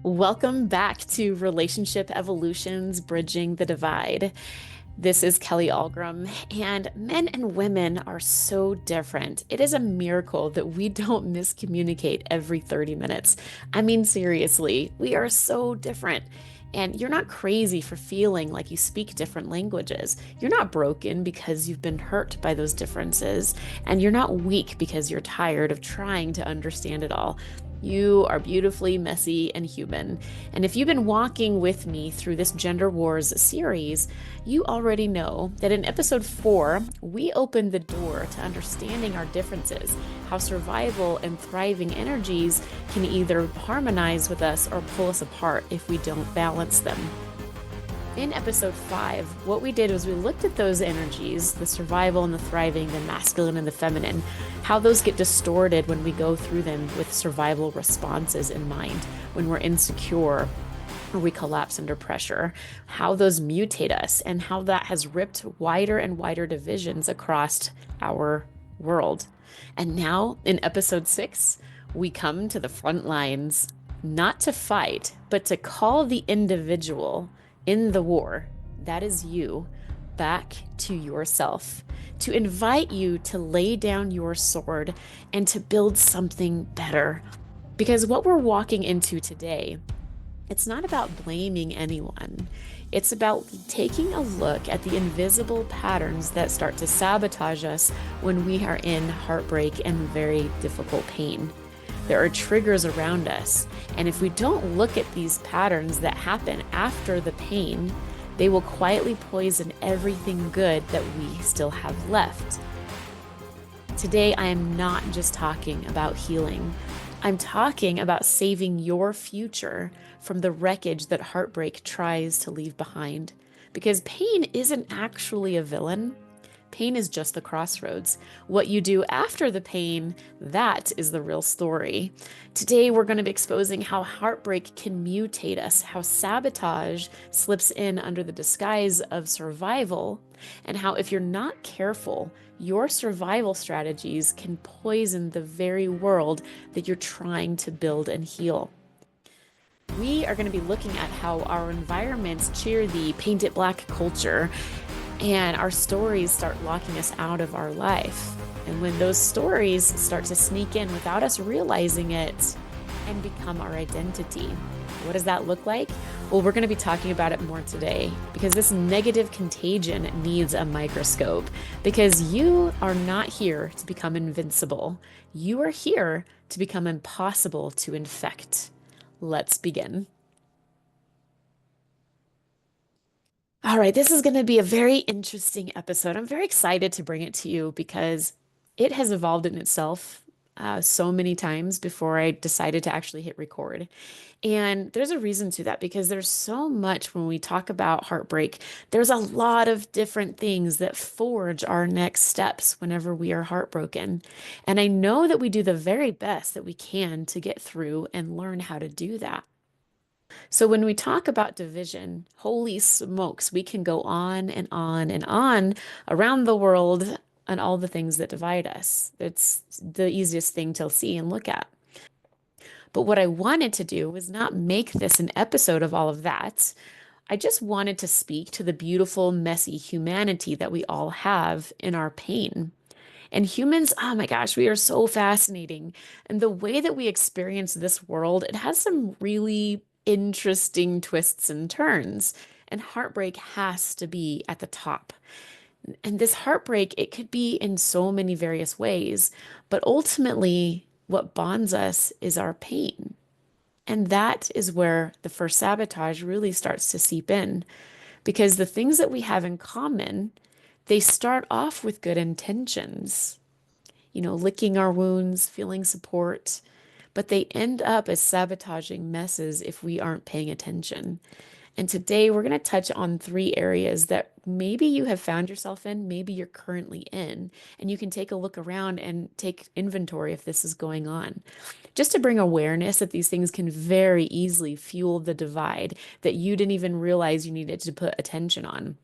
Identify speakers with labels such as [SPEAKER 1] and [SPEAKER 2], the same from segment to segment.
[SPEAKER 1] Welcome back to Relationship Evolutions Bridging the Divide. This is Kelly Algram, and men and women are so different. It is a miracle that we don't miscommunicate every 30 minutes. I mean, seriously, we are so different. And you're not crazy for feeling like you speak different languages. You're not broken because you've been hurt by those differences. And you're not weak because you're tired of trying to understand it all. You are beautifully messy and human. And if you've been walking with me through this Gender Wars series, you already know that in episode 4, we opened the door to understanding our differences, how survival and thriving energies can either harmonize with us or pull us apart if we don't balance them. In episode 5, what we did was we looked at those energies, the survival and the thriving, the masculine and the feminine, how those get distorted when we go through them with survival responses in mind, when we're insecure or we collapse under pressure, how those mutate us, and how that has ripped wider and wider divisions across our world. And now in episode 6, we come to the front lines, not to fight, but to call the individual in the war, that is you, back to yourself, to invite you to lay down your sword and to build something better. Because what we're walking into today, it's not about blaming anyone. It's about taking a look at the invisible patterns that start to sabotage us when we are in heartbreak and very difficult pain. There are triggers around us, and if we don't look at these patterns that happen after the pain, they will quietly poison everything good that we still have left. Today, I am not just talking about healing. I'm talking about saving your future from the wreckage that heartbreak tries to leave behind. Because pain isn't actually a villain. Pain is just the crossroads. What you do after the pain, that is the real story. Today, we're going to be exposing how heartbreak can mutate us, how sabotage slips in under the disguise of survival, and how, if you're not careful, your survival strategies can poison the very world that you're trying to build and heal. We are going to be looking at how our environments cheer the paint it black culture, and our stories start locking us out of our life. And when those stories start to sneak in without us realizing it and become our identity, what does that look like? Well, we're going to be talking about it more today, because this negative contagion needs a microscope, because you are not here to become invincible. You are here to become impossible to infect. Let's begin. All right, this is going to be a very interesting episode. I'm very excited to bring it to you because it has evolved in itself so many times before I decided to actually hit record. And there's a reason to that, because there's so much when we talk about heartbreak. There's a lot of different things that forge our next steps whenever we are heartbroken. And I know that we do the very best that we can to get through and learn how to do that. So when we talk about division, holy smokes, we can go on and on and on around the world on all the things that divide us. It's the easiest thing to see and look at. But what I wanted to do was not make this an episode of all of that. I just wanted to speak to the beautiful, messy humanity that we all have in our pain. And humans, oh my gosh, we are so fascinating. And the way that we experience this world, it has some really interesting twists and turns. And heartbreak has to be at the top. And this heartbreak, it could be in so many various ways, but ultimately, what bonds us is our pain. And that is where the first sabotage really starts to seep in, because the things that we have in common, they start off with good intentions, licking our wounds, feeling support, but they end up as sabotaging messes if we aren't paying attention. And today we're going to touch on 3 areas that maybe you have found yourself in, maybe you're currently in, and you can take a look around and take inventory if this is going on. Just to bring awareness that these things can very easily fuel the divide that you didn't even realize you needed to put attention on.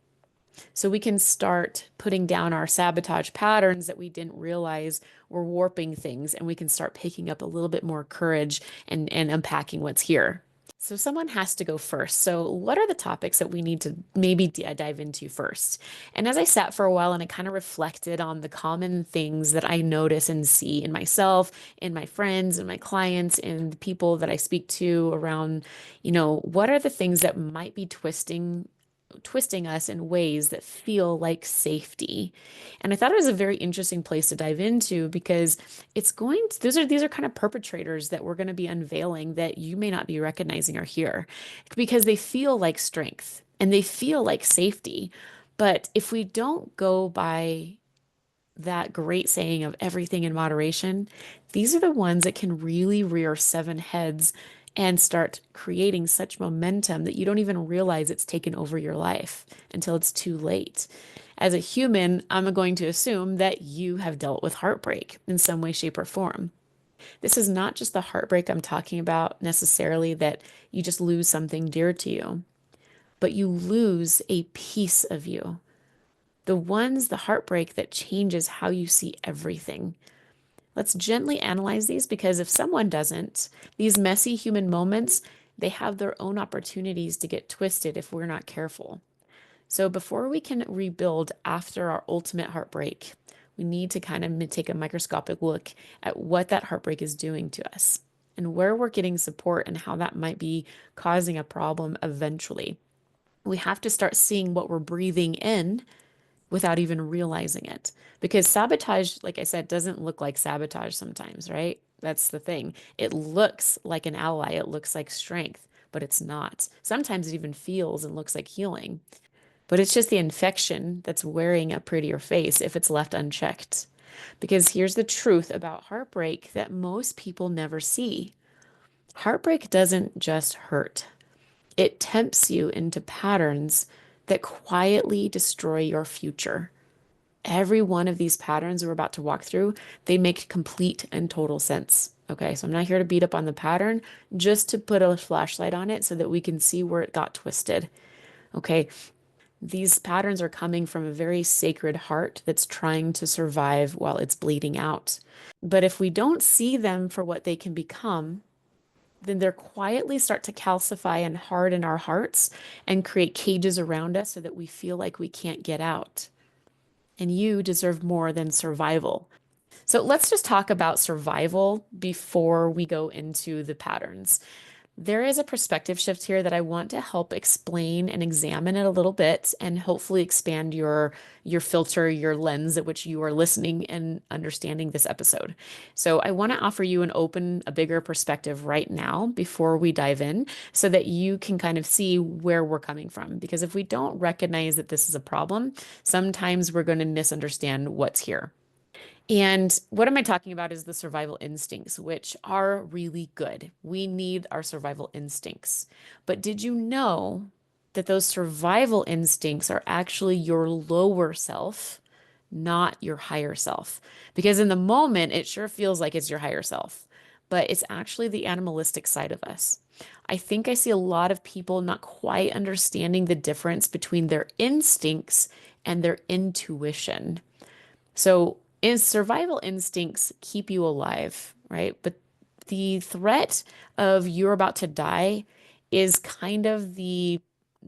[SPEAKER 1] So we can start putting down our sabotage patterns that we didn't realize were warping things, and we can start picking up a little bit more courage and unpacking what's here. So someone has to go first. So what are the topics that we need to maybe dive into first? And as I sat for a while and I kind of reflected on the common things that I notice and see in myself, in my friends, and my clients, and the people that I speak to around, what are the things that might be twisting us in ways that feel like safety. And I thought it was a very interesting place to dive into because these are kind of perpetrators that we're going to be unveiling that you may not be recognizing are here because they feel like strength and they feel like safety. But if we don't go by that great saying of everything in moderation, these are the ones that can really rear seven heads and start creating such momentum that you don't even realize it's taken over your life until it's too late. As a human, I'm going to assume that you have dealt with heartbreak in some way, shape, or form. This is not just the heartbreak I'm talking about necessarily that you just lose something dear to you, but you lose a piece of you. The heartbreak that changes how you see everything. Let's gently analyze these because if someone doesn't, these messy human moments, they have their own opportunities to get twisted if we're not careful. So before we can rebuild after our ultimate heartbreak, we need to kind of take a microscopic look at what that heartbreak is doing to us and where we're getting support and how that might be causing a problem eventually. We have to start seeing what we're breathing in without even realizing it. Because sabotage, like I said, doesn't look like sabotage sometimes, right? That's the thing. It looks like an ally, it looks like strength, but it's not. Sometimes it even feels and looks like healing, but it's just the infection that's wearing a prettier face if it's left unchecked. Because here's the truth about heartbreak that most people never see. Heartbreak doesn't just hurt. It tempts you into patterns that quietly destroy your future. Every one of these patterns we're about to walk through, they make complete and total sense. Okay, so I'm not here to beat up on the pattern, just to put a flashlight on it so that we can see where it got twisted. Okay, these patterns are coming from a very sacred heart that's trying to survive while it's bleeding out. But if we don't see them for what they can become, then they're quietly start to calcify and harden our hearts and create cages around us so that we feel like we can't get out. And you deserve more than survival. So let's just talk about survival before we go into the patterns. There is a perspective shift here that I want to help explain and examine it a little bit and hopefully expand your filter, your lens at which you are listening and understanding this episode. So I want to offer you a bigger perspective right now before we dive in so that you can kind of see where we're coming from. Because if we don't recognize that this is a problem, sometimes we're going to misunderstand what's here. And what am I talking about is the survival instincts, which are really good. We need our survival instincts. But did you know that those survival instincts are actually your lower self, not your higher self? Because in the moment, it sure feels like it's your higher self, but it's actually the animalistic side of us. I think I see a lot of people not quite understanding the difference between their instincts and their intuition. So, is survival instincts keep you alive, right? But the threat of you're about to die is kind of the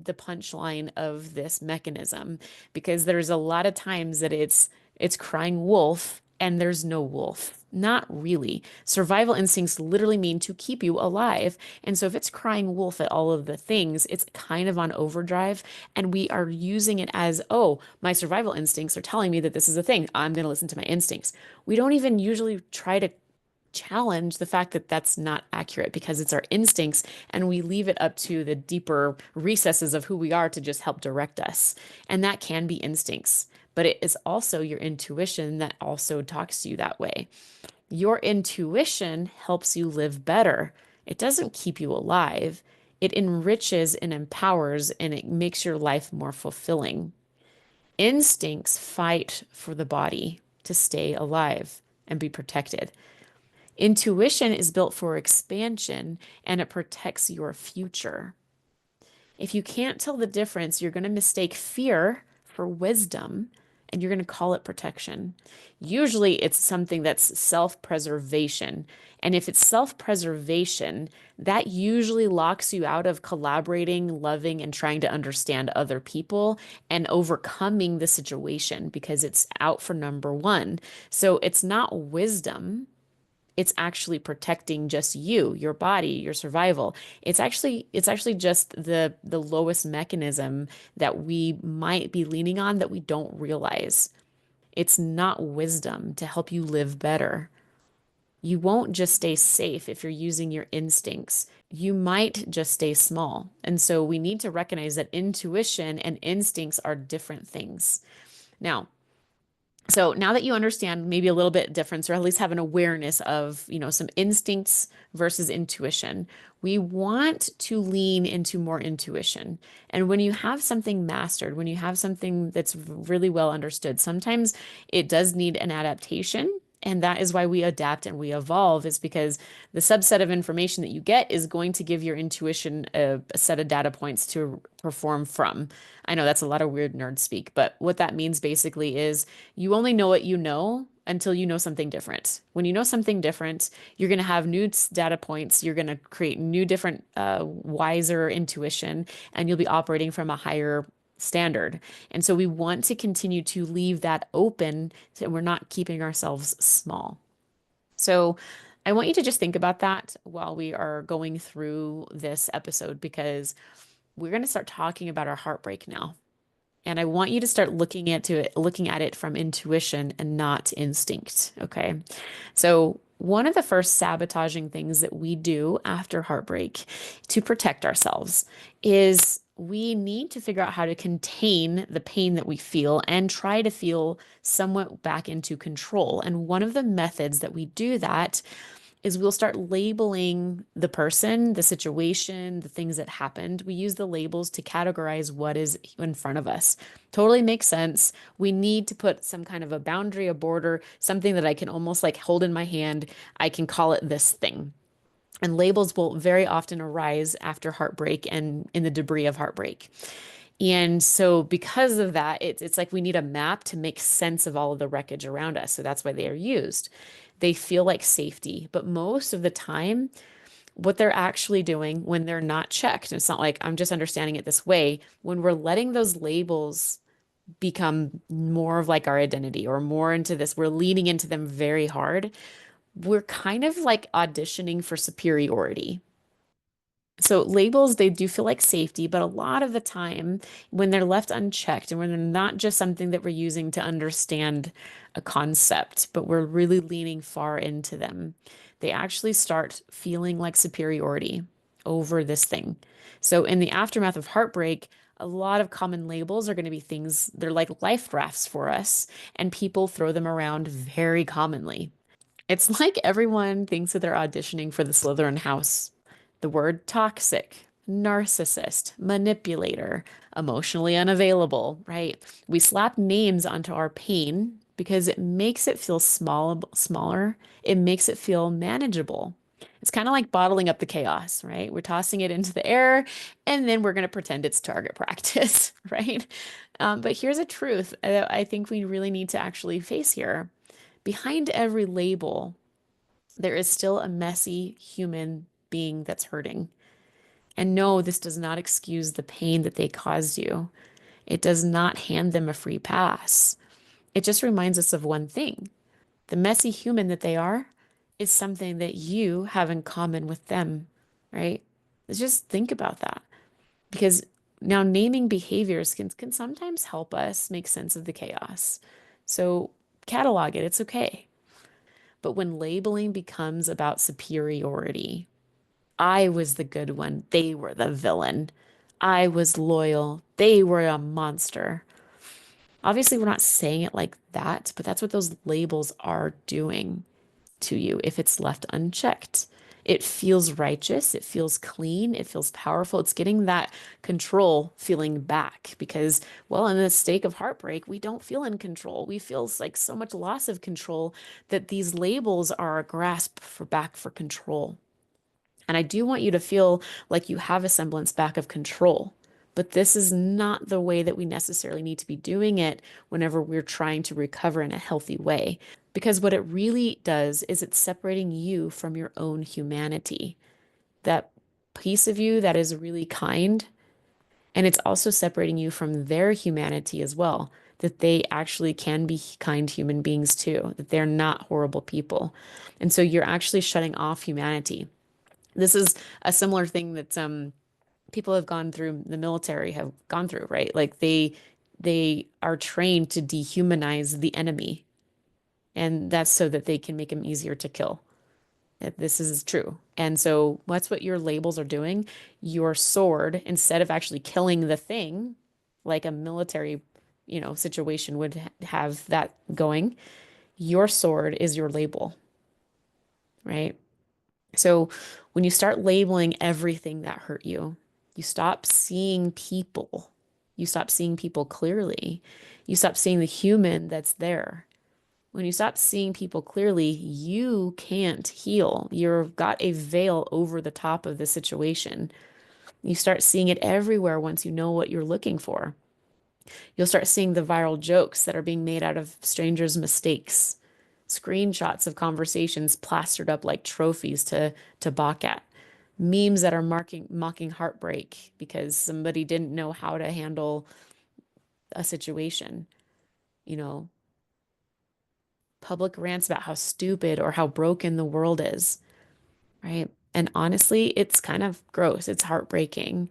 [SPEAKER 1] punchline of this mechanism because there's a lot of times that it's crying wolf and there's no wolf. Not really. Survival instincts literally mean to keep you alive. And so if it's crying wolf at all of the things, it's kind of on overdrive. And we are using it as, oh, my survival instincts are telling me that this is a thing. I'm going to listen to my instincts. We don't even usually try to challenge the fact that that's not accurate because it's our instincts and we leave it up to the deeper recesses of who we are to just help direct us. And that can be instincts, but it is also your intuition that also talks to you that way. Your intuition helps you live better. It doesn't keep you alive. It enriches and empowers and it makes your life more fulfilling. Instincts fight for the body to stay alive and be protected. Intuition is built for expansion and it protects your future. If you can't tell the difference, you're going to mistake fear for wisdom and you're going to call it protection. Usually it's something that's self-preservation And if it's self-preservation, that usually locks you out of collaborating, loving, and trying to understand other people and overcoming the situation because it's out for number one. So it's not wisdom. It's actually protecting just you, your body, your survival. It's actually just the lowest mechanism that we might be leaning on that we don't realize. It's not wisdom to help you live better. You won't just stay safe if you're using your instincts. You might just stay small. And so we need to recognize that intuition and instincts are different things. Now, so now that you understand maybe a little bit difference, or at least have an awareness of, some instincts versus intuition, we want to lean into more intuition. And when you have something mastered, when you have something that's really well understood, sometimes it does need an adaptation. And that is why we adapt and we evolve, is because the subset of information that you get is going to give your intuition a set of data points to perform from. I know that's a lot of weird nerd speak, but what that means basically is you only know what you know until you know something different. When you know something different, you're going to have new data points. You're going to create new, different, wiser intuition, and you'll be operating from a higher standard. And so we want to continue to leave that open so we're not keeping ourselves small. So I want you to just think about that while we are going through this episode, because we're going to start talking about our heartbreak now. And I want you to start looking at it from intuition and not instinct. Okay. So, one of the first sabotaging things that we do after heartbreak to protect ourselves is we need to figure out how to contain the pain that we feel and try to feel somewhat back into control. And one of the methods that we do that is we'll start labeling the person, the situation, the things that happened. We use the labels to categorize what is in front of us. Totally makes sense. We need to put some kind of a boundary, a border, something that I can almost like hold in my hand. I can call it this thing. And labels will very often arise after heartbreak and in the debris of heartbreak. And so, because of that, it's like we need a map to make sense of all of the wreckage around us. So, that's why they are used. They feel like safety, but most of the time, what they're actually doing when they're not checked, it's not like I'm just understanding it this way. When we're letting those labels become more of like our identity or more into this, we're leaning into them very hard. We're kind of like auditioning for superiority. So labels, they do feel like safety, but a lot of the time when they're left unchecked and when they're not just something that we're using to understand a concept, but we're really leaning far into them, they actually start feeling like superiority over this thing. So in the aftermath of heartbreak, a lot of common labels are going to be things, they're like life rafts for us, and people throw them around very commonly. It's like everyone thinks that they're auditioning for the Slytherin house. The word toxic, narcissist, manipulator, emotionally unavailable, right? We slap names onto our pain because it makes it feel smaller. It makes it feel manageable. It's kind of like bottling up the chaos, right? We're tossing it into the air and then we're going to pretend it's target practice, right? But here's a truth that I think we really need to actually face here. Behind every label, there is still a messy human being that's hurting. And no, this does not excuse the pain that they caused you. It does not hand them a free pass. It just reminds us of one thing: the messy human that they are is something that you have in common with them, right? Let's just think about that. Because now naming behaviors can sometimes help us make sense of the chaos. So catalog it, it's okay. But when labeling becomes about superiority, I was the good one, they were the villain. I was loyal, they were a monster. Obviously, we're not saying it like that, but that's what those labels are doing to you if it's left unchecked. It feels righteous, it feels clean, it feels powerful. It's getting that control feeling back because, well, in the stake of heartbreak, we don't feel in control. We feel like so much loss of control that these labels are a grasp for back for control. And I do want you to feel like you have a semblance back of control. But this is not the way that we necessarily need to be doing it whenever we're trying to recover in a healthy way. Because what it really does is it's separating you from your own humanity, that piece of you that is really kind. And it's also separating you from their humanity as well, that they actually can be kind human beings too, that they're not horrible people. And so you're actually shutting off humanity. This is a similar thing that people have gone through, the military have gone through, right? Like they are trained to dehumanize the enemy, and that's so that they can make him easier to kill. This is true. And so that's what your labels are doing. Your sword, instead of actually killing the thing, like a military, situation would have that going, your sword is your label, right? So when you start labeling everything that hurt you, you stop seeing people. You stop seeing people clearly. You stop seeing the human that's there. When you stop seeing people clearly, you can't heal. You've got a veil over the top of the situation. You start seeing it everywhere once you know what you're looking for. You'll start seeing the viral jokes that are being made out of strangers' mistakes, screenshots of conversations plastered up like trophies to balk at, memes that are mocking heartbreak because somebody didn't know how to handle a situation, you know, public rants about how stupid or how broken the world is, right? And honestly, it's kind of gross. It's heartbreaking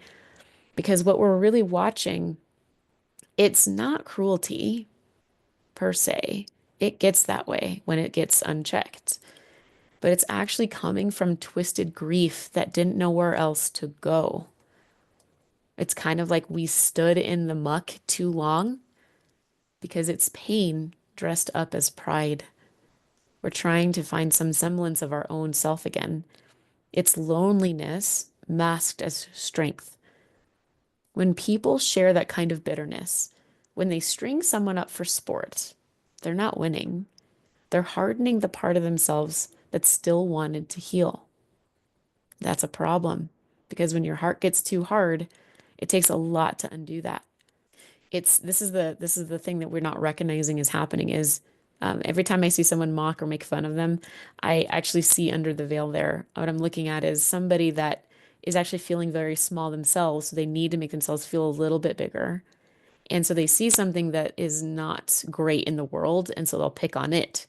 [SPEAKER 1] because what we're really watching, it's not cruelty per se. It gets that way when it gets unchecked, but it's actually coming from twisted grief that didn't know where else to go. It's kind of like we stood in the muck too long because it's pain dressed up as pride. We're trying to find some semblance of our own self again. It's loneliness masked as strength. When people share that kind of bitterness, when they string someone up for sport, they're not winning. They're hardening the part of themselves that still wanted to heal. That's a problem because when your heart gets too hard, it takes a lot to undo that. This is the thing that we're not recognizing is happening is every time I see someone mock or make fun of them, I actually see under the veil there. What I'm looking at is somebody that is actually feeling very small themselves, so they need to make themselves feel a little bit bigger. And so they see something that is not great in the world, and so they'll pick on it.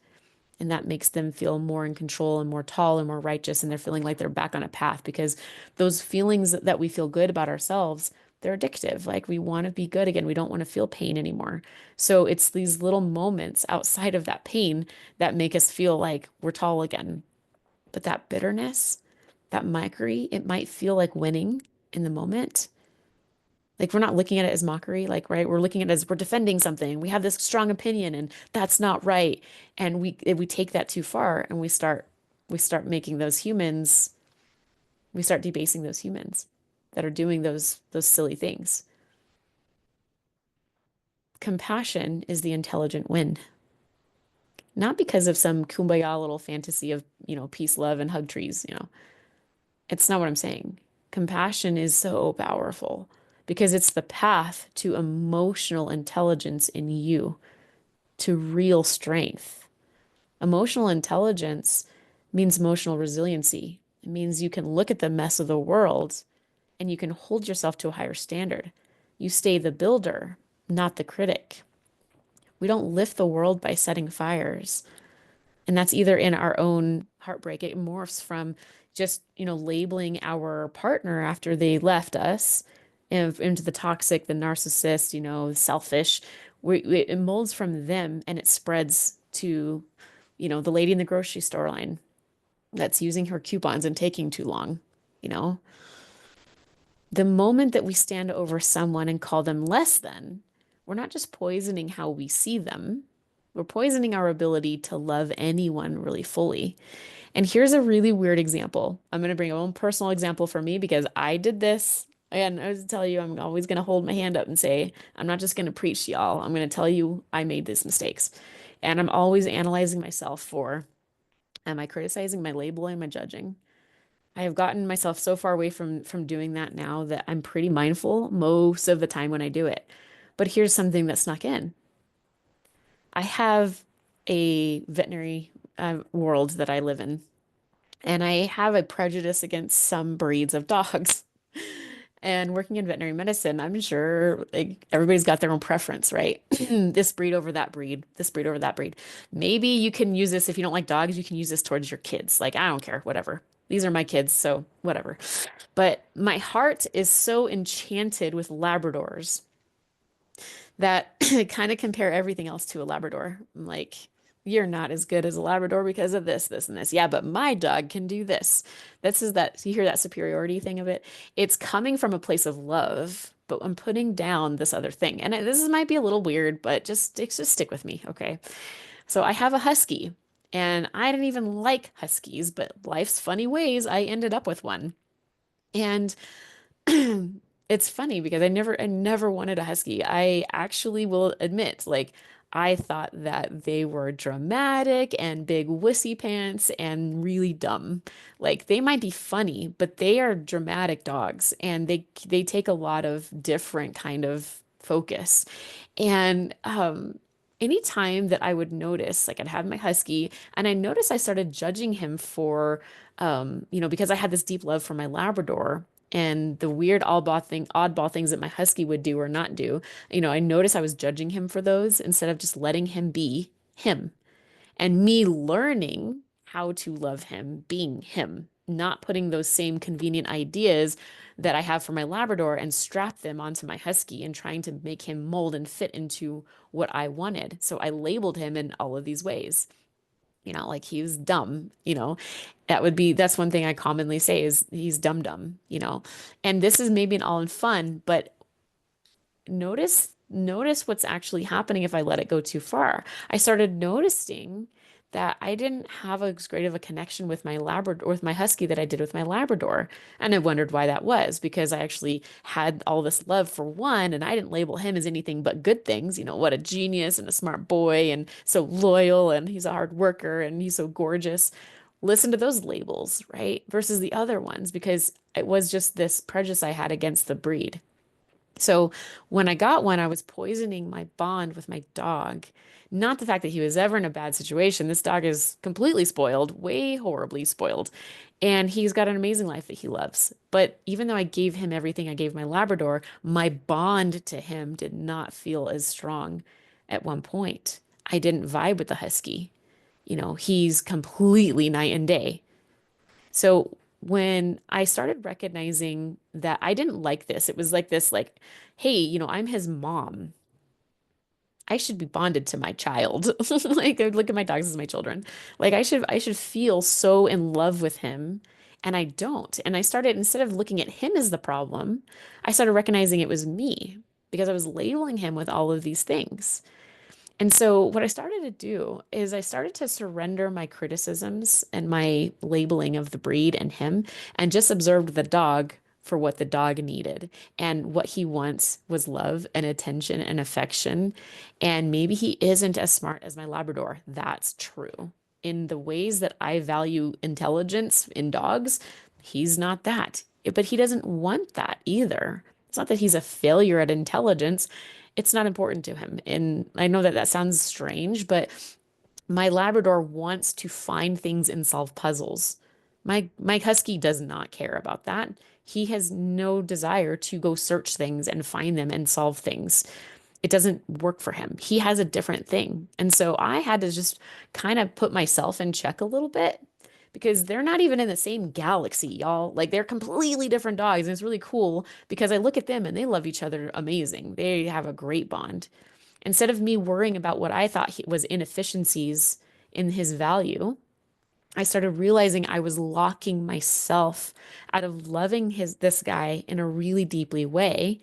[SPEAKER 1] And that makes them feel more in control and more tall and more righteous. And they're feeling like they're back on a path because those feelings that we feel good about ourselves, they're addictive. Like we want to be good again. We don't want to feel pain anymore. So it's these little moments outside of that pain that make us feel like we're tall again. But that bitterness, that mockery, it might feel like winning in the moment. Like we're not looking at it as mockery, like, right? We're looking at it as we're defending something. We have this strong opinion and that's not right. And we take that too far and we start making those humans, we start debasing those humans that are doing those silly things. Compassion is the intelligent win, not because of some kumbaya little fantasy of, peace, love, and hug trees. It's not what I'm saying. Compassion is so powerful because it's the path to emotional intelligence in you, to real strength. Emotional intelligence means emotional resiliency. It means you can look at the mess of the world and you can hold yourself to a higher standard. You stay the builder, not the critic. We don't lift the world by setting fires. And that's either in our own heartbreak. It morphs from just, labeling our partner after they left us into the toxic, the narcissist, selfish. It molds from them and it spreads to, the lady in the grocery store line that's using her coupons and taking too long, you know. The moment that we stand over someone and call them less than, we're not just poisoning how we see them, we're poisoning our ability to love anyone really fully. And here's a really weird example. I'm going to bring a own personal example for me because I did this. And I was tell you, I'm always going to hold my hand up and say, I'm not just going to preach to y'all. I'm going to tell you I made these mistakes. And I'm always analyzing myself for, am I criticizing, am I labeling, am I judging? I have gotten myself so far away from doing that now that I'm pretty mindful most of the time when I do it. But here's something that snuck in. I have a veterinary world that I live in, and I have a prejudice against some breeds of dogs. And working in veterinary medicine, I'm sure like everybody's got their own preference, right? This breed over that breed, this breed over that breed. Maybe you can use this if you don't like dogs, you can use this towards your kids. Like, I don't care, whatever. These are my kids, so whatever. But my heart is so enchanted with Labradors that I kind of compare everything else to a Labrador. I'm like, you're not as good as a Labrador because of this, this, and this. Yeah, but my dog can do this. This is that, you hear that superiority thing of it? It's coming from a place of love, but I'm putting down this other thing. And might be a little weird, but just stick with me, okay? So I have a husky, and I didn't even like huskies, but life's funny ways, I ended up with one. And it's funny because I never wanted a husky. I actually will admit, like, I thought that they were dramatic and big wussy pants and really dumb. Like, they might be funny, but they are dramatic dogs, and they take a lot of different kind of focus. And anytime that I would notice, like, I'd have my husky, and I noticed I started judging him for because I had this deep love for my Labrador and the weird oddball things that my husky would do or not do. I noticed I was judging him for those instead of just letting him be him and me learning how to love him being him, not putting those same convenient ideas that I have for my Labrador and strap them onto my husky and trying to make him mold and fit into what I wanted. So I labeled him in all of these ways. Like, he was dumb, that's one thing I commonly say is he's dumb. And this is maybe an all in fun, but notice what's actually happening if I let it go too far. I started noticing that I didn't have as great of a connection with my Labrador with my husky that I did with my Labrador. And I wondered why that was because I actually had all this love for one and I didn't label him as anything but good things. What a genius and a smart boy and so loyal and he's a hard worker and he's so gorgeous. Listen to those labels, right? Versus the other ones because it was just this prejudice I had against the breed. So when I got one, I was poisoning my bond with my dog. Not the fact that he was ever in a bad situation. This dog is completely spoiled, way horribly spoiled. And he's got an amazing life that he loves. But even though I gave him everything I gave my Labrador, my bond to him did not feel as strong at one point. I didn't vibe with the husky. He's completely night and day. So when I started recognizing that I didn't like this, it was like this, like, hey, I'm his mom. I should be bonded to my child. Like, I would look at my dogs as my children. Like, I should feel so in love with him, and I don't. And I started, instead of looking at him as the problem, I started recognizing it was me because I was labeling him with all of these things. And so, what I started to do is I started to surrender my criticisms and my labeling of the breed and him, and just observed the dog for what the dog needed. And what he wants was love and attention and affection. And maybe he isn't as smart as my Labrador. That's true. In the ways that I value intelligence in dogs, he's not that. But he doesn't want that either. It's not that he's a failure at intelligence, it's not important to him. And I know that that sounds strange, but my Labrador wants to find things and solve puzzles. My husky does not care about that. He has no desire to go search things and find them and solve things. It doesn't work for him. He has a different thing. And so I had to just kind of put myself in check a little bit because they're not even in the same galaxy, y'all. Like, they're completely different dogs. And it's really cool because I look at them and they love each other amazing. They have a great bond. Instead of me worrying about what I thought was inefficiencies in his value, I started realizing I was locking myself out of loving this guy in a really deeply way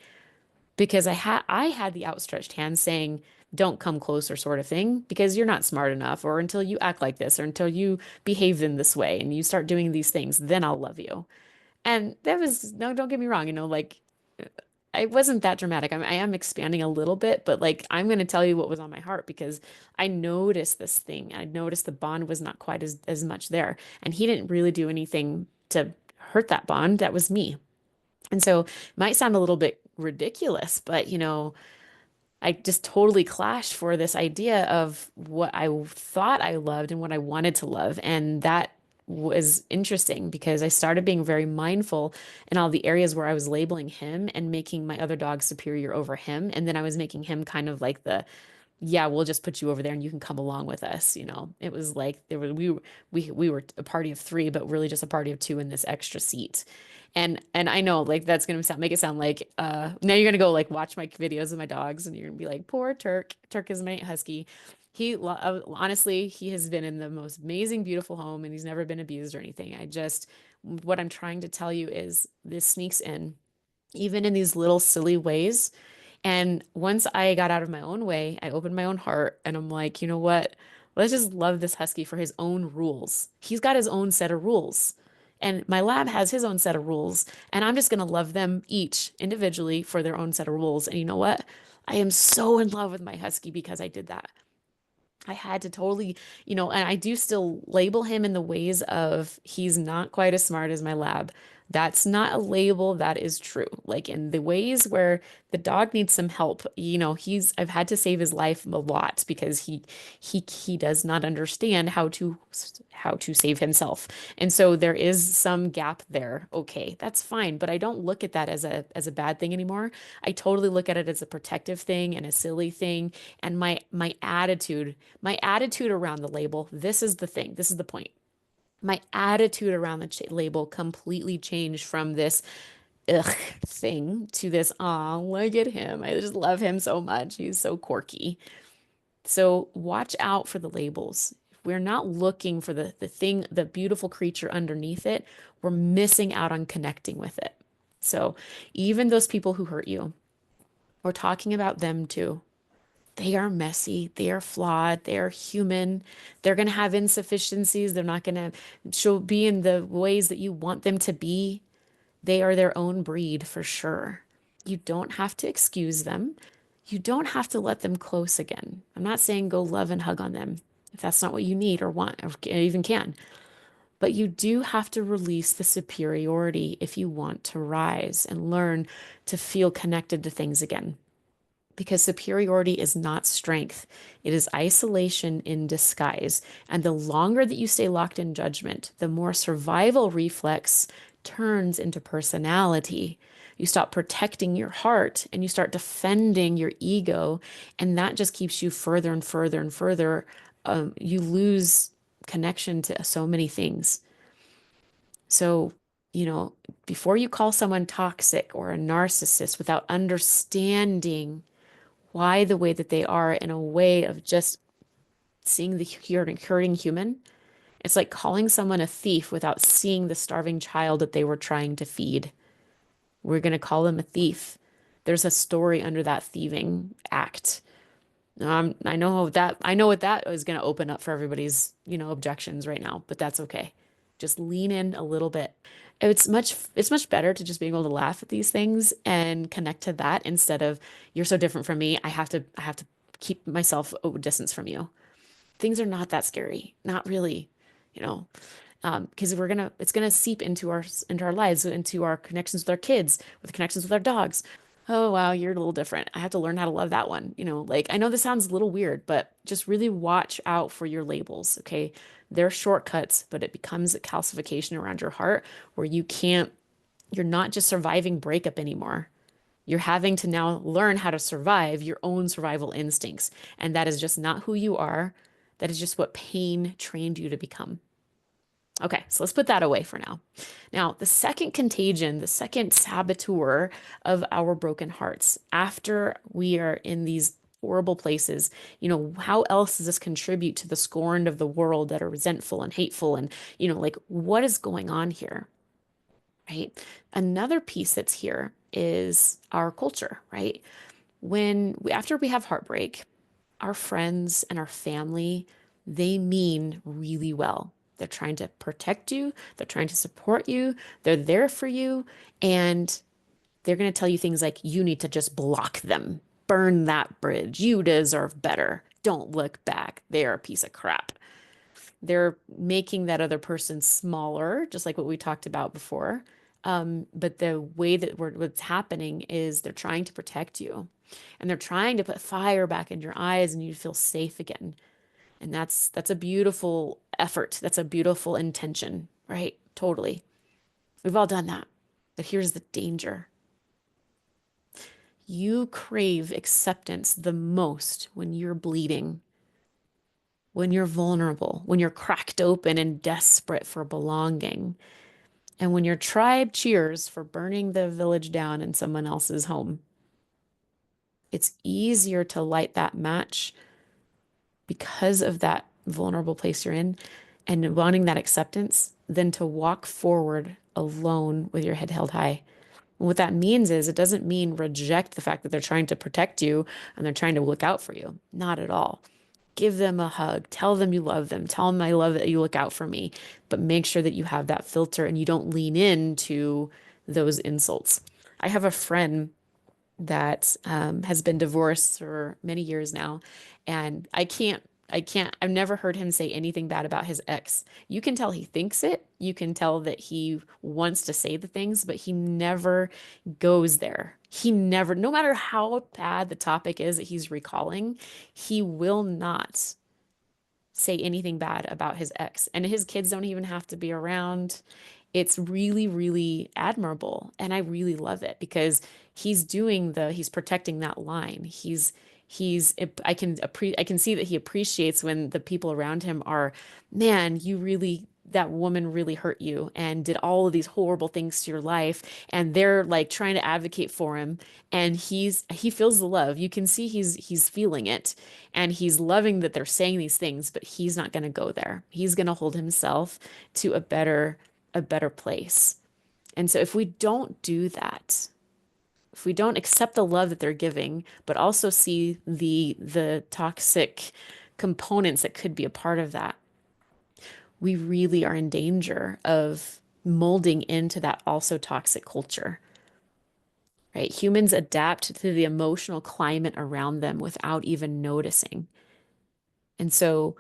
[SPEAKER 1] because I had the outstretched hand saying, don't come closer, sort of thing, because you're not smart enough, or until you act like this, or until you behave in this way and you start doing these things, then I'll love you. And that was, no, don't get me wrong, like, I wasn't that dramatic. I am expanding a little bit, but like, I'm going to tell you what was on my heart because I noticed this thing. I noticed the bond was not quite as much there. And he didn't really do anything to hurt that bond. That was me. And so it might sound a little bit ridiculous, but I just totally clashed for this idea of what I thought I loved and what I wanted to love. And that was interesting because I started being very mindful in all the areas where I was labeling him and making my other dog superior over him. And then I was making him kind of like yeah, we'll just put you over there and you can come along with us. It was like we were a party of three, but really just a party of two in this extra seat. And I know like that's gonna make it sound like now you're gonna go like watch my videos of my dogs and you're gonna be like, poor Turk. Turk is my husky. Honestly, he has been in the most amazing, beautiful home and he's never been abused or anything. What I'm trying to tell you is this sneaks in, even in these little silly ways. And once I got out of my own way, I opened my own heart and I'm like, you know what? Let's just love this husky for his own rules. He's got his own set of rules. And my lab has his own set of rules. And I'm just going to love them each individually for their own set of rules. And you know what? I am so in love with my husky because I did that. I had to totally, and I do still label him in the ways of he's not quite as smart as my lab. That's not a label, that is true. Like in the ways where the dog needs some help, I've had to save his life a lot because he does not understand how to save himself. And so there is some gap there. Okay, that's fine, but I don't look at that as a bad thing anymore. I totally look at it as a protective thing and a silly thing and my attitude around the label, this is the thing, this is the point. My attitude around the label completely changed from this ugh thing to this, oh, look at him. I just love him so much. He's so quirky. So watch out for the labels. If we're not looking for the thing, the beautiful creature underneath it, we're missing out on connecting with it. So even those people who hurt you, we're talking about them too. They are messy, they are flawed, they are human. They're going to have insufficiencies. They're not going to be in the ways that you want them to be. They are their own breed for sure. You don't have to excuse them. You don't have to let them close again. I'm not saying go love and hug on them if that's not what you need or want or even can. But you do have to release the superiority if you want to rise and learn to feel connected to things again, because superiority is not strength. It is isolation in disguise. And the longer that you stay locked in judgment, the more survival reflex turns into personality. You stop protecting your heart and you start defending your ego. And that just keeps you further and further and further. You lose connection to so many things. So, you know, before you call someone toxic or a narcissist without understanding why the way that they are in a way of just seeing the hurting human. It's like calling someone a thief without seeing the starving child that they were trying to feed. We're going to call them a thief. There's a story under that thieving act. I know what that is going to open up for everybody's, objections right now, but that's okay. Just lean in a little bit. It's much better to just be able to laugh at these things and connect to that instead of you're so different from me. I have to keep myself a distance from you. Things are not that scary. Not really, you know. Because it's gonna seep into our lives, into our connections with our kids, with connections with our dogs. Oh wow, you're a little different. I have to learn how to love that one. Like I know this sounds a little weird, but just really watch out for your labels, okay? They're shortcuts, but it becomes a calcification around your heart where you're not just surviving breakup anymore. You're having to now learn how to survive your own survival instincts. And that is just not who you are. That is just what pain trained you to become. Okay, so let's put that away for now. Now, the second contagion, the second saboteur of our broken hearts, after we are in these horrible places, how else does this contribute to the scorned of the world that are resentful and hateful? And, like what is going on here, right? Another piece that's here is our culture, right? After we have heartbreak, our friends and our family, they mean really well. They're trying to protect you, they're trying to support you, they're there for you, and they're going to tell you things like, you need to just block them, burn that bridge, you deserve better, don't look back, they're a piece of crap. They're making that other person smaller, just like what we talked about before. But the way that what's happening is they're trying to protect you, and they're trying to put fire back in your eyes and you feel safe again. And that's a beautiful effort. That's a beautiful intention, right? Totally. We've all done that. But here's the danger. You crave acceptance the most when you're bleeding, when you're vulnerable, when you're cracked open and desperate for belonging, and when your tribe cheers for burning the village down in someone else's home. It's easier to light that match because of that vulnerable place you're in and wanting that acceptance than to walk forward alone with your head held high. And what that means is it doesn't mean reject the fact that they're trying to protect you and they're trying to look out for you. Not at all. Give them a hug. Tell them you love them. Tell them I love that you look out for me. But make sure that you have that filter and you don't lean into those insults. I have a friend that has been divorced for many years now, and I've never heard him say anything bad about his ex. You can tell he thinks it. You can tell that he wants to say the things, but he never goes there. He never, no matter how bad the topic is that he's recalling, he will not say anything bad about his ex. And his kids don't even have to be around. It's really, really admirable. And I really love it because he's protecting that line. I can see that he appreciates when the people around him are, man, that woman really hurt you and did all of these horrible things to your life. And they're like trying to advocate for him. And he feels the love. You can see he's feeling it and he's loving that they're saying these things, but he's not going to go there. He's going to hold himself to a better place. And so if we don't do that, if we don't accept the love that they're giving, but also see the toxic components that could be a part of that, we really are in danger of molding into that also toxic culture, right? Humans adapt to the emotional climate around them without even noticing. And so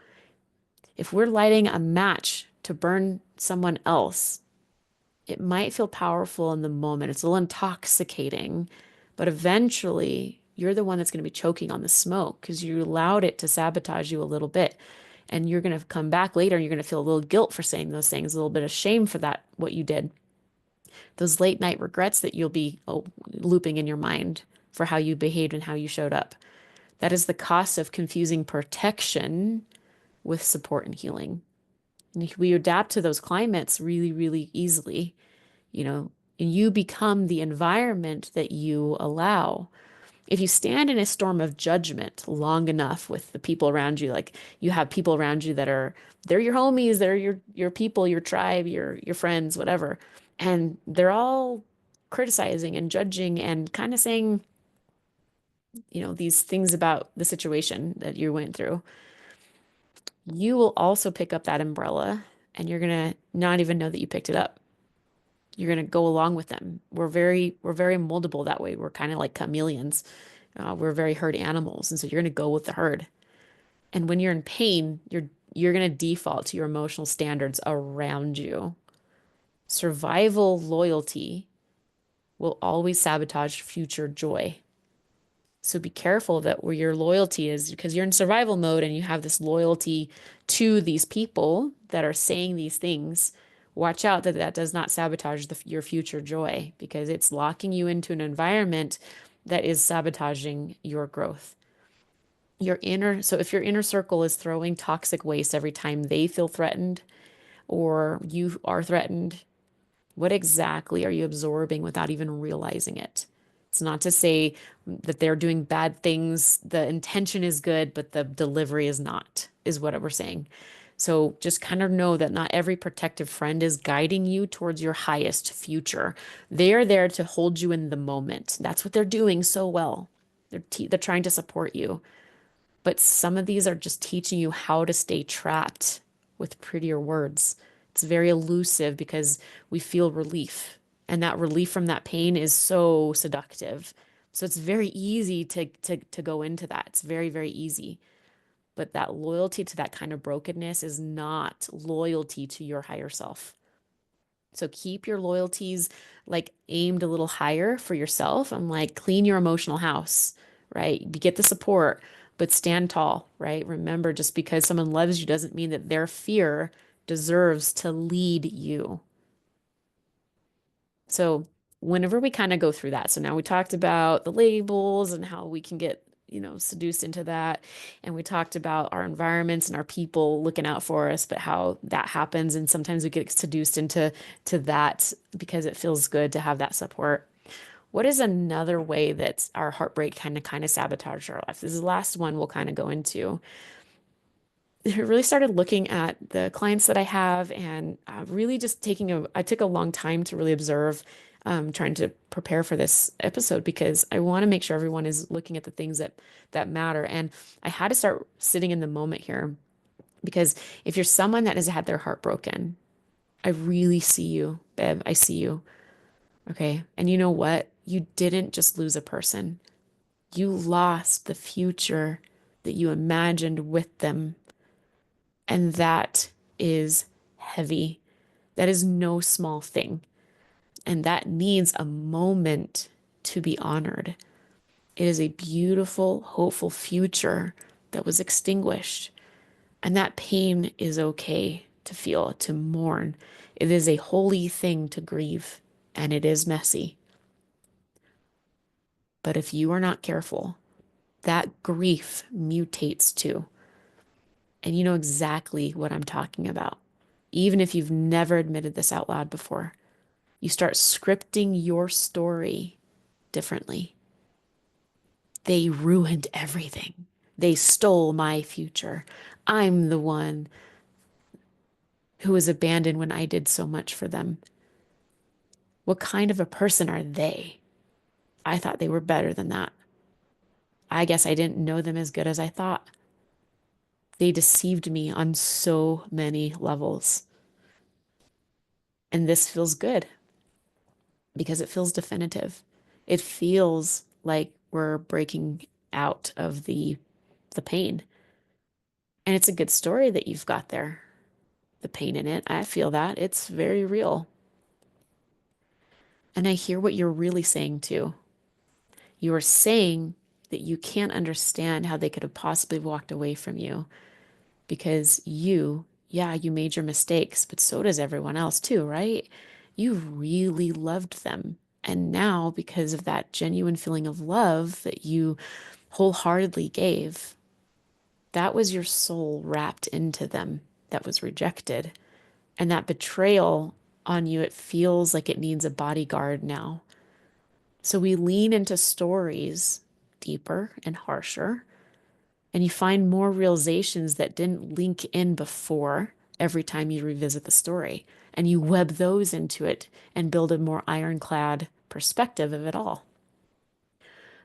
[SPEAKER 1] if we're lighting a match to burn someone else, it might feel powerful in the moment. It's a little intoxicating, but eventually you're the one that's going to be choking on the smoke because you allowed it to sabotage you a little bit. And you're going to come back later and you're going to feel a little guilt for saying those things, a little bit of shame for that, what you did. Those late night regrets that you'll be looping in your mind for how you behaved and how you showed up. That is the cost of confusing protection with support and healing. And we adapt to those climates really, really easily, and you become the environment that you allow. If you stand in a storm of judgment long enough with the people around you, like you have people around you they're your homies, they're your people, your tribe, your friends, whatever, and they're all criticizing and judging and kind of saying, these things about the situation that you went through, you will also pick up that umbrella and you're gonna not even know that you picked it up. You're going to go along with them. We're very moldable that way. We're kind of like chameleons. We're very herd animals, and so you're going to go with the herd. And when you're in pain, you're going to default to your emotional standards around you. Survival loyalty will always sabotage future joy. So be careful that where your loyalty is, because you're in survival mode and you have this loyalty to these people that are saying these things. Watch out that that does not sabotage your future joy because it's locking you into an environment that is sabotaging your growth. So if your inner circle is throwing toxic waste every time they feel threatened or you are threatened, what exactly are you absorbing without even realizing it? It's not to say that they're doing bad things. The intention is good, but the delivery is not, is what we're saying. So just kind of know that not every protective friend is guiding you towards your highest future. They are there to hold you in the moment. That's what they're doing so well. They're trying to support you. But some of these are just teaching you how to stay trapped with prettier words. It's very elusive because we feel relief. And that relief from that pain is so seductive. So it's very easy to go into that. It's very, very easy. But that loyalty to that kind of brokenness is not loyalty to your higher self. So keep your loyalties like aimed a little higher for yourself. I'm like, clean your emotional house, right? You get the support, but stand tall, right? Remember, just because someone loves you doesn't mean that their fear deserves to lead you. So whenever we kind of go through that, so now we talked about the labels and how we can get, seduced into that. And we talked about our environments and our people looking out for us, but how that happens. And sometimes we get seduced into that because it feels good to have that support. What is another way that our heartbreak kind of sabotage our life? This is the last one we'll kind of go into. I really started looking at the clients that I have and really just I took a long time to really observe, trying to prepare for this episode because I want to make sure everyone is looking at the things that matter. And I had to start sitting in the moment here because if you're someone that has had their heart broken, I really see you, Bev. I see you. Okay. And you know what? You didn't just lose a person. You lost the future that you imagined with them. And that is heavy. That is no small thing. And that needs a moment to be honored. It is a beautiful, hopeful future that was extinguished. And that pain is okay to feel, to mourn. It is a holy thing to grieve, and it is messy. But if you are not careful, that grief mutates too. And you know exactly what I'm talking about. Even if you've never admitted this out loud before, you start scripting your story differently. They ruined everything. They stole my future. I'm the one who was abandoned when I did so much for them. What kind of a person are they? I thought they were better than that. I guess I didn't know them as good as I thought. They deceived me on so many levels. And this feels good because it feels definitive. It feels like we're breaking out of the pain. And it's a good story that you've got there. The pain in it. I feel that. It's very real. And I hear what you're really saying too. You are saying that you can't understand how they could have possibly walked away from you because yeah, you made your mistakes, but so does everyone else too, right? You really loved them. And now, because of that genuine feeling of love that you wholeheartedly gave, that was your soul wrapped into them that was rejected. And that betrayal on you, it feels like it needs a bodyguard now. So we lean into stories deeper and harsher, and you find more realizations that didn't link in before every time you revisit the story. And you web those into it and build a more ironclad perspective of it all.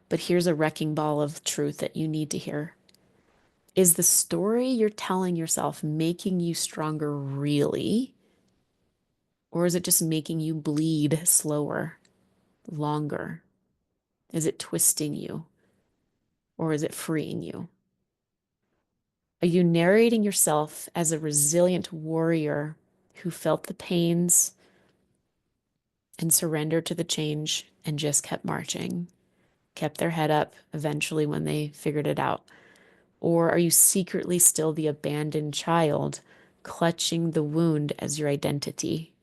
[SPEAKER 1] But here's a wrecking ball of truth that you need to hear. Is the story you're telling yourself making you stronger really? Or is it just making you bleed slower, longer? Is it twisting you? Or is it freeing you? Are you narrating yourself as a resilient warrior who felt the pains and surrendered to the change and just kept marching, kept their head up eventually when they figured it out? Or are you secretly still the abandoned child, clutching the wound as your identity?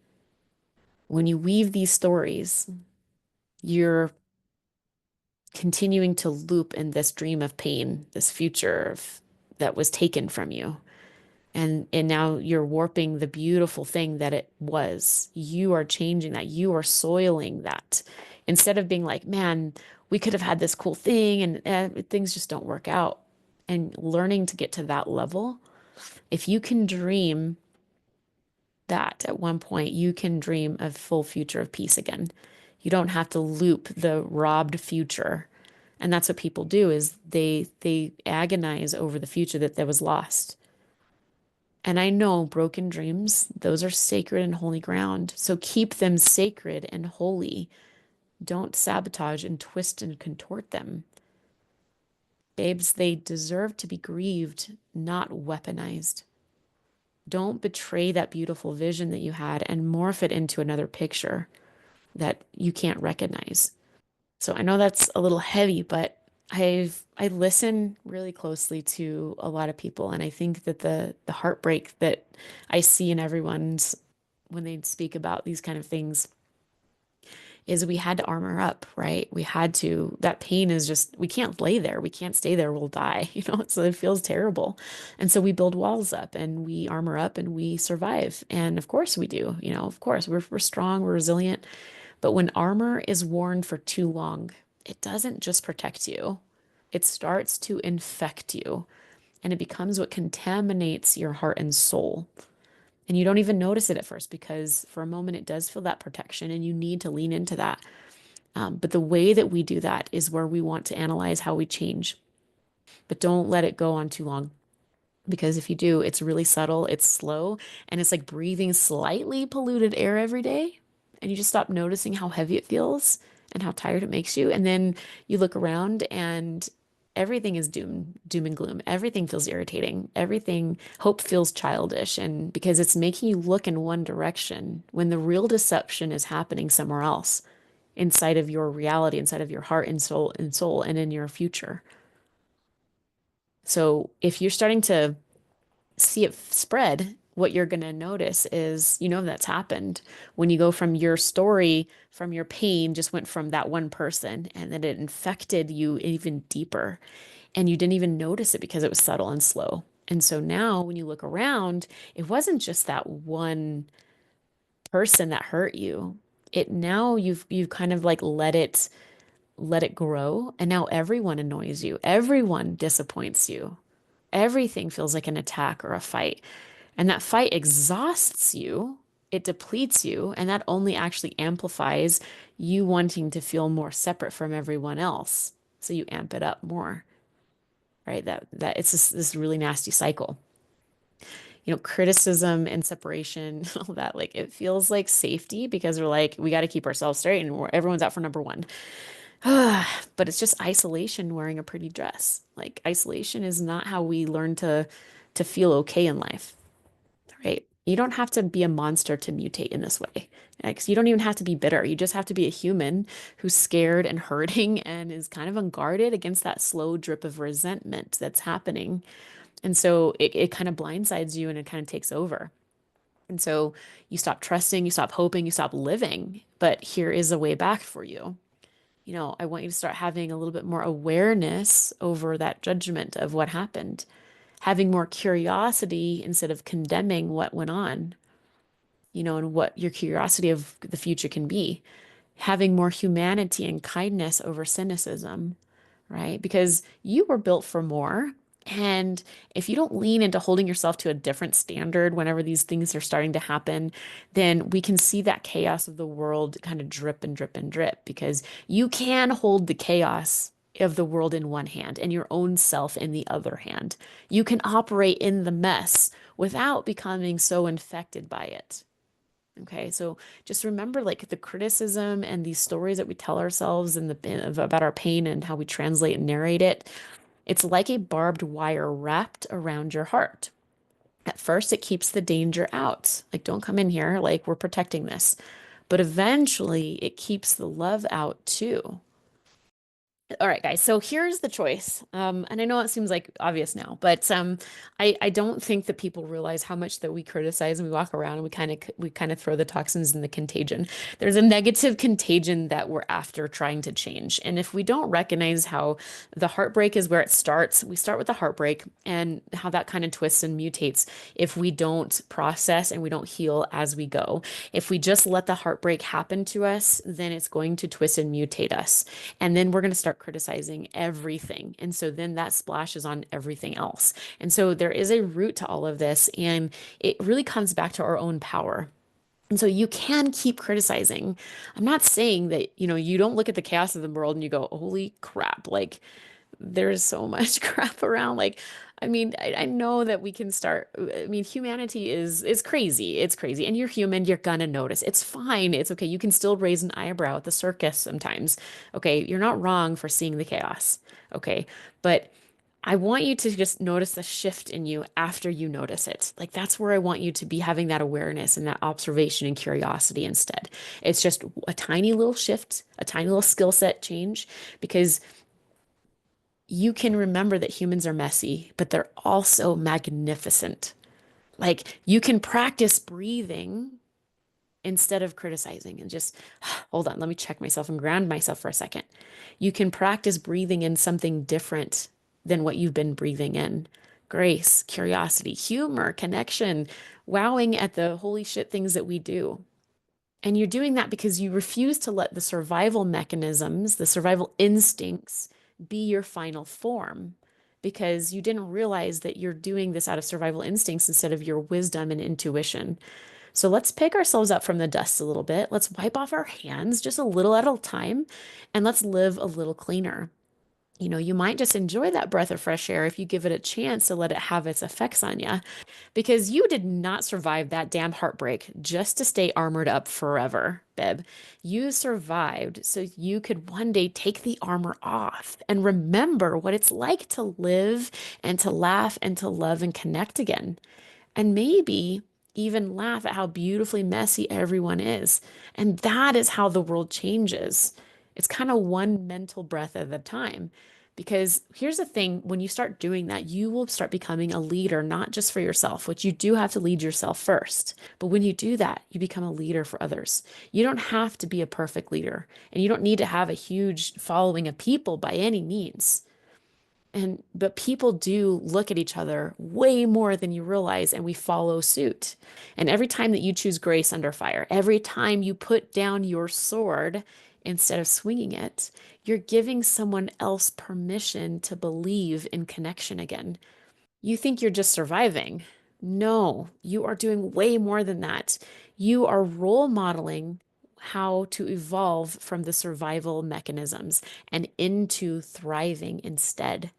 [SPEAKER 1] When you weave these stories, you're continuing to loop in this dream of pain, this future that was taken from you. And now you're warping the beautiful thing that it was. You are changing that. You are soiling that. Instead of being like, man, we could have had this cool thing and things just don't work out. And learning to get to that level, if you can dream that at one point, you can dream a full future of peace again. You don't have to loop the robbed future. And that's what people do is they agonize over the future that was lost. And I know broken dreams, those are sacred and holy ground. So keep them sacred and holy. Don't sabotage and twist and contort them. Babes, they deserve to be grieved, not weaponized. Don't betray that beautiful vision that you had and morph it into another picture that you can't recognize. So I know that's a little heavy, but I listen really closely to a lot of people, and I think that the heartbreak that I see in everyone's when they speak about these kind of things is we had to armor up, right? We had to, that pain is just, we can't lay there. We can't stay there. We'll die, so it feels terrible. And so we build walls up and we armor up and we survive. And of course we do, of course we're strong, we're resilient. But when armor is worn for too long, it doesn't just protect you, it starts to infect you and it becomes what contaminates your heart and soul. And you don't even notice it at first because for a moment it does feel that protection and you need to lean into that. But the way that we do that is where we want to analyze how we change. But don't let it go on too long because if you do, it's really subtle, it's slow, and it's like breathing slightly polluted air every day. And you just stop noticing how heavy it feels and how tired it makes you. And then you look around and everything is doom and gloom. Everything feels irritating. Everything, hope feels childish. And because it's making you look in one direction when the real deception is happening somewhere else inside of your reality, inside of your heart and soul, and in your future. So if you're starting to see it spread, what you're going to notice is, that's happened when you go from your story, from your pain, just went from that one person, and then it infected you even deeper. And you didn't even notice it because it was subtle and slow. And so now when you look around, it wasn't just that one person that hurt you. It now you've kind of like let it grow, and now everyone annoys you. Everyone disappoints you. Everything feels like an attack or a fight. And that fight exhausts you, it depletes you, and that only actually amplifies you wanting to feel more separate from everyone else. So you amp it up more, right? That it's this really nasty cycle. Criticism and separation, all that, like it feels like safety because we're like, we got to keep ourselves straight and everyone's out for number one. But it's just isolation wearing a pretty dress. Like isolation is not how we learn to feel okay in life, right? You don't have to be a monster to mutate in this way. Because you don't even have to be bitter. You just have to be a human who's scared and hurting and is kind of unguarded against that slow drip of resentment that's happening. And so it kind of blindsides you and it kind of takes over. And so you stop trusting, you stop hoping, you stop living. But here is a way back for you. I want you to start having a little bit more awareness over that judgment of what happened, having more curiosity instead of condemning what went on, and what your curiosity of the future can be, having more humanity and kindness over cynicism, right? Because you were built for more. And if you don't lean into holding yourself to a different standard whenever these things are starting to happen, then we can see that chaos of the world kind of drip and drip and drip because you can hold the chaos of the world in one hand and your own self in the other hand. You can operate in the mess without becoming so infected by it. Okay, so just remember like the criticism and these stories that we tell ourselves and about our pain and how we translate and narrate it. It's like a barbed wire wrapped around your heart. At first, it keeps the danger out. Like, don't come in here. Like, we're protecting this. But eventually, it keeps the love out too. All right, guys. So here's the choice. And I know it seems like obvious now, but I don't think that people realize how much that we criticize and we walk around and we kind of throw the toxins in the contagion. There's a negative contagion that we're after trying to change. And if we don't recognize how the heartbreak is where it starts, we start with the heartbreak and how that kind of twists and mutates if we don't process and we don't heal as we go. If we just let the heartbreak happen to us, then it's going to twist and mutate us. And then we're going to start criticizing everything. And so then that splashes on everything else. And so there is a root to all of this. And it really comes back to our own power. And so you can keep criticizing. I'm not saying that, you don't look at the chaos of the world and you go, holy crap, like there's so much crap around. Like, I mean, I know that we can start. I mean, humanity is crazy. It's crazy. And you're human, you're gonna notice. It's fine. It's okay. You can still raise an eyebrow at the circus sometimes. Okay. You're not wrong for seeing the chaos. Okay. But I want you to just notice the shift in you after you notice it. Like that's where I want you to be having that awareness and that observation and curiosity instead. It's just a tiny little shift, a tiny little skill set change, because you can remember that humans are messy, but they're also magnificent. Like you can practice breathing instead of criticizing and just hold on, let me check myself and ground myself for a second. You can practice breathing in something different than what you've been breathing in. Grace, curiosity, humor, connection, wowing at the holy shit things that we do. And you're doing that because you refuse to let the survival mechanisms, the survival instincts, be your final form. Because you didn't realize that you're doing this out of survival instincts instead of your wisdom and intuition. So let's pick ourselves up from the dust a little bit. Let's wipe off our hands just a little at a time, and let's live a little cleaner. You might just enjoy that breath of fresh air if you give it a chance to let it have its effects on you, because you did not survive that damn heartbreak just to stay armored up forever, Bib. You survived so you could one day take the armor off and remember what it's like to live and to laugh and to love and connect again. And maybe even laugh at how beautifully messy everyone is. And that is how the world changes. It's kind of one mental breath at a time. Because here's the thing, when you start doing that, you will start becoming a leader, not just for yourself, which you do have to lead yourself first. But when you do that, you become a leader for others. You don't have to be a perfect leader, and you don't need to have a huge following of people by any means. But people do look at each other way more than you realize, and we follow suit. And every time that you choose grace under fire, every time you put down your sword instead of swinging it, you're giving someone else permission to believe in connection again. You think you're just surviving. No, you are doing way more than that. You are role modeling how to evolve from the survival mechanisms and into thriving instead.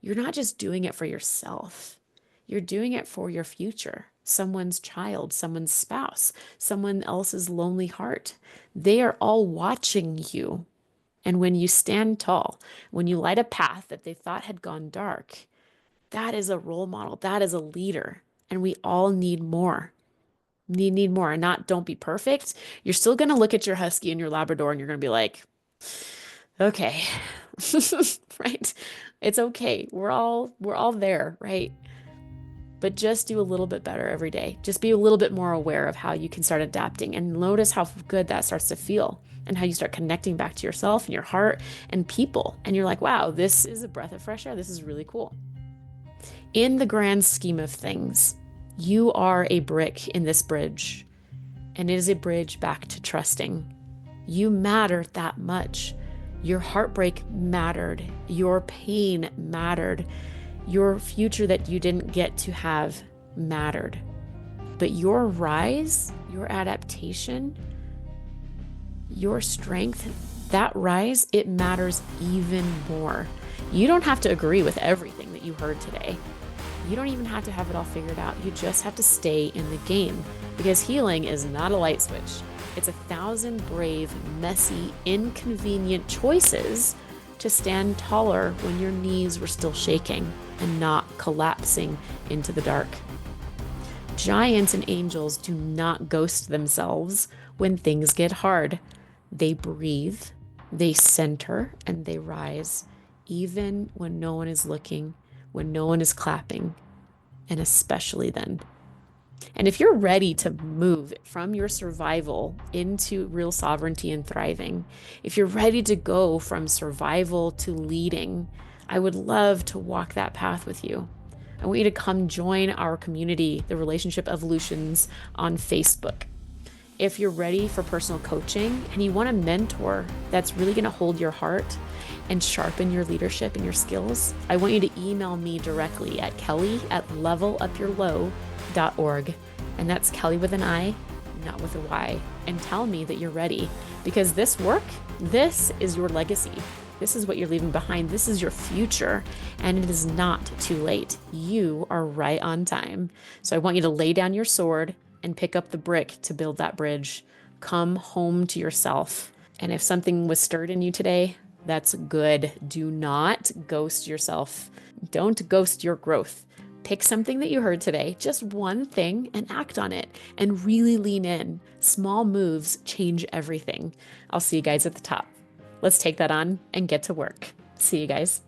[SPEAKER 1] You're not just doing it for yourself. You're doing it for your future, someone's child, someone's spouse, someone else's lonely heart. They are all watching you. And when you stand tall, when you light a path that they thought had gone dark, that is a role model. That is a leader. And we all need more. Need more. And not don't be perfect. You're still going to look at your husky and your Labrador and you're going to be like, okay. Right? It's okay. We're all there, right? But just do a little bit better every day. Just be a little bit more aware of how you can start adapting and notice how good that starts to feel and how you start connecting back to yourself and your heart and people. And you're like, wow, this is a breath of fresh air. This is really cool. In the grand scheme of things, you are a brick in this bridge, and it is a bridge back to trusting. You matter that much. Your heartbreak mattered. Your pain mattered. Your future that you didn't get to have mattered. But your rise, your adaptation, your strength, that rise, it matters even more. You don't have to agree with everything that you heard today. You don't even have to have it all figured out. You just have to stay in the game, because healing is not a light switch. It's 1,000 brave, messy, inconvenient choices to stand taller when your knees were still shaking and not collapsing into the dark. Giants and angels do not ghost themselves when things get hard. They breathe, they center, and they rise, even when no one is looking, when no one is clapping, and especially then. And if you're ready to move from your survival into real sovereignty and thriving, if you're ready to go from survival to leading, I would love to walk that path with you. I want you to come join our community, the Relationship Evolutions, on Facebook. If you're ready for personal coaching and you want a mentor that's really going to hold your heart and sharpen your leadership and your skills, I want you to email me directly at Kelli@levelupyourlow.org. And that's Kelli with an I, not with a Y. And tell me that you're ready, because this work, this is your legacy. This is what you're leaving behind. This is your future, and it is not too late. You are right on time. So I want you to lay down your sword and pick up the brick to build that bridge. Come home to yourself. And if something was stirred in you today, That's good. Do not ghost yourself. Don't ghost your growth. Pick something that you heard today, just one thing, and act on it and really lean in. Small moves change everything. I'll see you guys at the top. Let's take that on and get to work. See you guys.